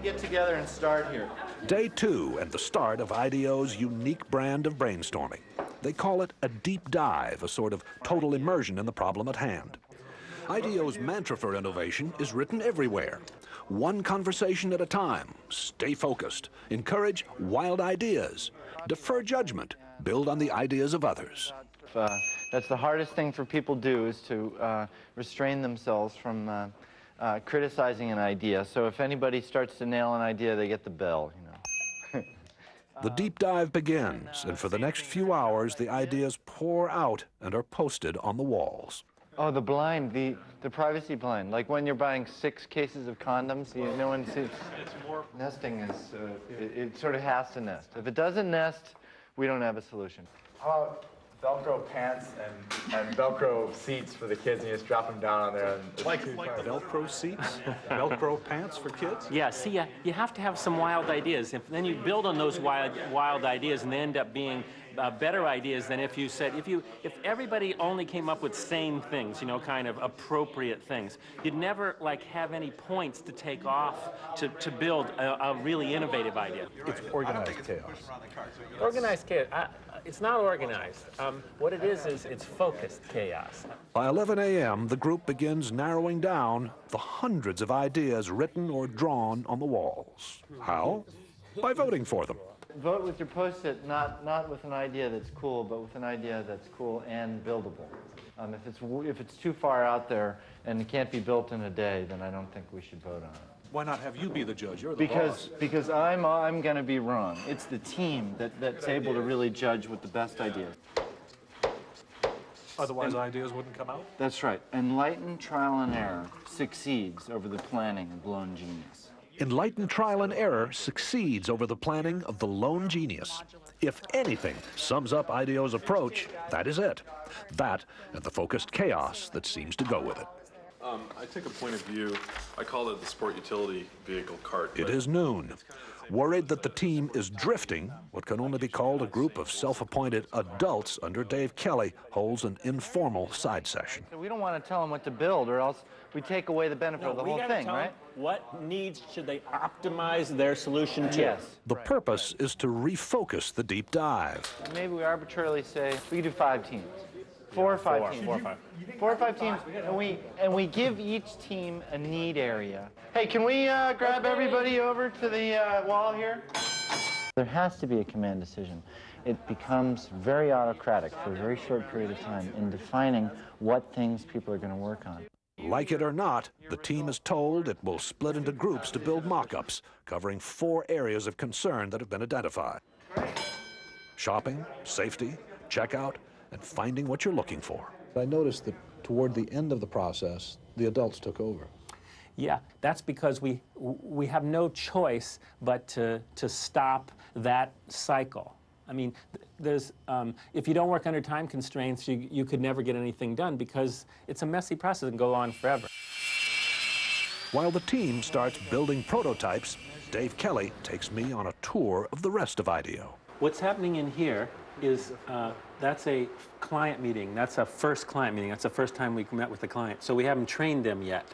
get together and start here. Day 2 and the start of IDEO's unique brand of brainstorming. They call it a deep dive, a sort of total immersion in the problem at hand. IDEO's mantra for innovation is written everywhere. One conversation at a time, stay focused, encourage wild ideas, defer judgment, build on the ideas of others. That's the hardest thing for people to do, is to restrain themselves from criticizing an idea. So if anybody starts to nail an idea, they get the bell, you know. The deep dive begins, and for the next few hours, the ideas pour out and are posted on the walls. Oh, the blind, the privacy blind. Like when you're buying 6 cases of condoms, no one sees. Nesting is, it sort of has to nest. If it doesn't nest, we don't have a solution. How about Velcro pants and Velcro seats for the kids, and you just drop them down on there? And like Velcro seats? Velcro pants for kids? Yeah, see, you have to have some wild ideas. Then you build on those wild ideas, and they end up being better ideas than if you said, if everybody only came up with sane things, you know, kind of appropriate things, you'd never like have any points to take off to build a really innovative idea. It's organized chaos. Organized chaos. It's not organized. What it is it's focused chaos. By 11 a.m., the group begins narrowing down the hundreds of ideas written or drawn on the walls. How? By voting for them. Vote with your Post-it, not with an idea that's cool, but with an idea that's cool and buildable. If it's too far out there and it can't be built in a day, then I don't think we should vote on it. Why not have you be the judge? You're the boss. Because I'm going to be wrong. It's the team that's able to really judge with the best ideas. Otherwise, ideas wouldn't come out? That's right. Enlightened trial and error succeeds over the planning of lone genius. Enlightened trial and error succeeds over the planning of the lone genius. If anything sums up IDEO's approach, that is it. That and the focused chaos that seems to go with it. I take a point of view, I call it the sport utility vehicle cart. It is noon. Worried that the team is drifting, what can only be called a group of self-appointed adults under Dave Kelly holds an informal side session. We don't want to tell them what to build, or else we take away the benefit of the whole thing, right? What needs should they optimize their solution to? Yes. The purpose is to refocus the deep dive. Maybe we arbitrarily say we could do 5 teams. 4 or 5 teams. 4 or 5 teams, and we give each team a need area. Hey, can we grab everybody over to the wall here? There has to be a command decision. It becomes very autocratic for a very short period of time in defining what things people are going to work on. Like it or not, the team is told it will split into groups to build mock-ups, covering 4 areas of concern that have been identified. Shopping, safety, checkout, and finding what you're looking for. I noticed that toward the end of the process, the adults took over. Yeah, that's because we have no choice but to stop that cycle. I mean, there's, if you don't work under time constraints, you could never get anything done because it's a messy process and go on forever. While the team starts building prototypes, Dave Kelly takes me on a tour of the rest of IDEO. What's happening in here is that's a client meeting. That's a first client meeting. That's the first time we met with the client. So we haven't trained them yet.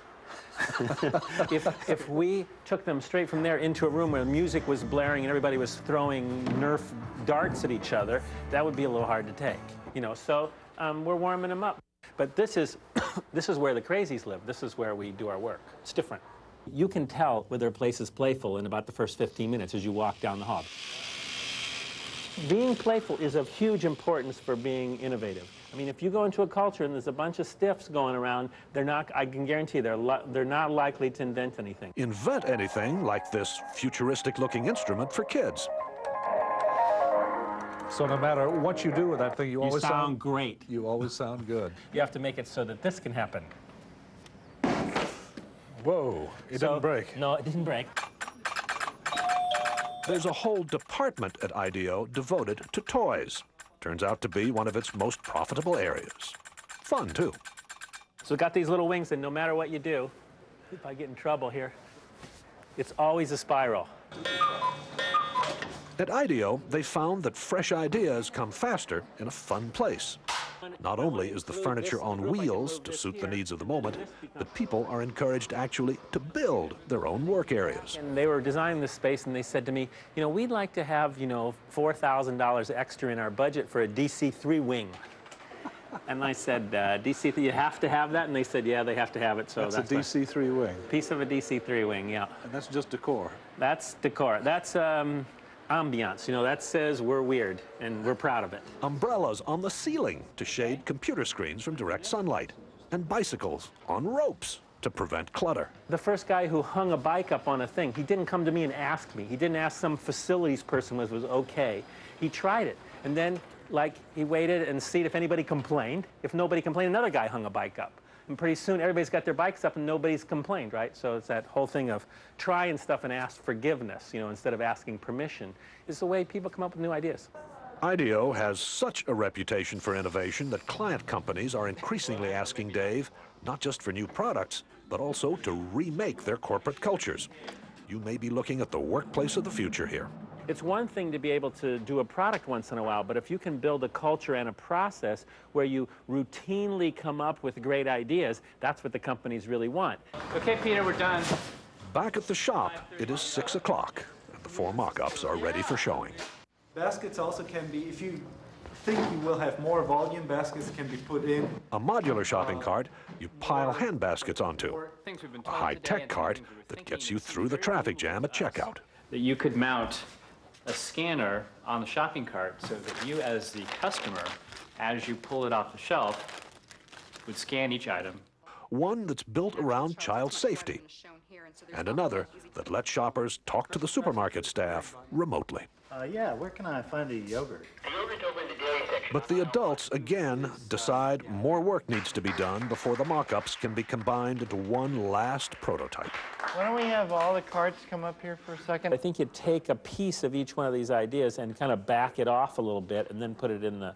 If we took them straight from there into a room where music was blaring and everybody was throwing Nerf darts at each other, that would be a little hard to take. You know, so we're warming them up. But this is where the crazies live. This is where we do our work. It's different. You can tell whether a place is playful in about the first 15 minutes as you walk down the hall. Being playful is of huge importance for being innovative. I mean, if you go into a culture and there's a bunch of stiffs going around, they're not, I can guarantee they're not likely to invent anything. Invent anything like this futuristic-looking instrument for kids. So no matter what you do with that thing, you always sound great. You always sound good. You have to make it so that this can happen. Whoa, it didn't break. No, it didn't break. There's a whole department at IDEO devoted to toys. Turns out to be one of its most profitable areas. Fun, too. So we've got these little wings, and no matter what you do, if I get in trouble here, it's always a spiral. At IDEO, they found that fresh ideas come faster in a fun place. Not only is the furniture on wheels to suit the needs of the moment, but people are encouraged actually to build their own work areas. And they were designing this space, and they said to me, you know, we'd like to have, you know, $4,000 extra in our budget for a DC-3 wing. And I said, DC-3, you have to have that? And they said, yeah, they have to have it. So That's a DC-3 wing. Piece of a DC-3 wing, yeah. And that's just decor. That's decor. That's ambiance. You know, that says we're weird, and we're proud of it. Umbrellas on the ceiling to shade computer screens from direct sunlight. And bicycles on ropes to prevent clutter. The first guy who hung a bike up on a thing, he didn't come to me and ask me. He didn't ask some facilities person was okay. He tried it. And then, like, he waited and see if anybody complained. If nobody complained, another guy hung a bike up. And pretty soon, everybody's got their bikes up and nobody's complained, right? So it's that whole thing of trying stuff and ask forgiveness, you know, instead of asking permission, is the way people come up with new ideas. IDEO has such a reputation for innovation that client companies are increasingly asking Dave, not just for new products, but also to remake their corporate cultures. You may be looking at the workplace of the future here. It's one thing to be able to do a product once in a while, but if you can build a culture and a process where you routinely come up with great ideas, that's what the companies really want. Okay, Peter, we're done. Back at the shop, it is 6 o'clock, and the 4 mock-ups are ready for showing. Baskets also can be, if you think you will have more volume, baskets can be put in. A modular shopping cart you pile hand baskets onto. A high-tech cart that gets you through the traffic jam at checkout. That you could mount a scanner on the shopping cart so that you, as the customer, as you pull it off the shelf, would scan each item. One that's built around child safety, and another that lets shoppers talk to the supermarket staff remotely. Yeah, where can I find a yogurt? But the adults, again, decide more work needs to be done before the mock-ups can be combined into one last prototype. Why don't we have all the carts come up here for a second? I think you take a piece of each one of these ideas and kind of back it off a little bit and then put it in the,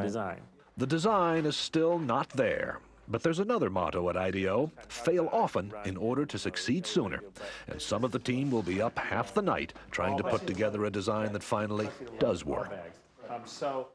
design. The design is still not there. But there's another motto at IDEO: fail often in order to succeed sooner. And some of the team will be up half the night trying to put together a design that finally does work. So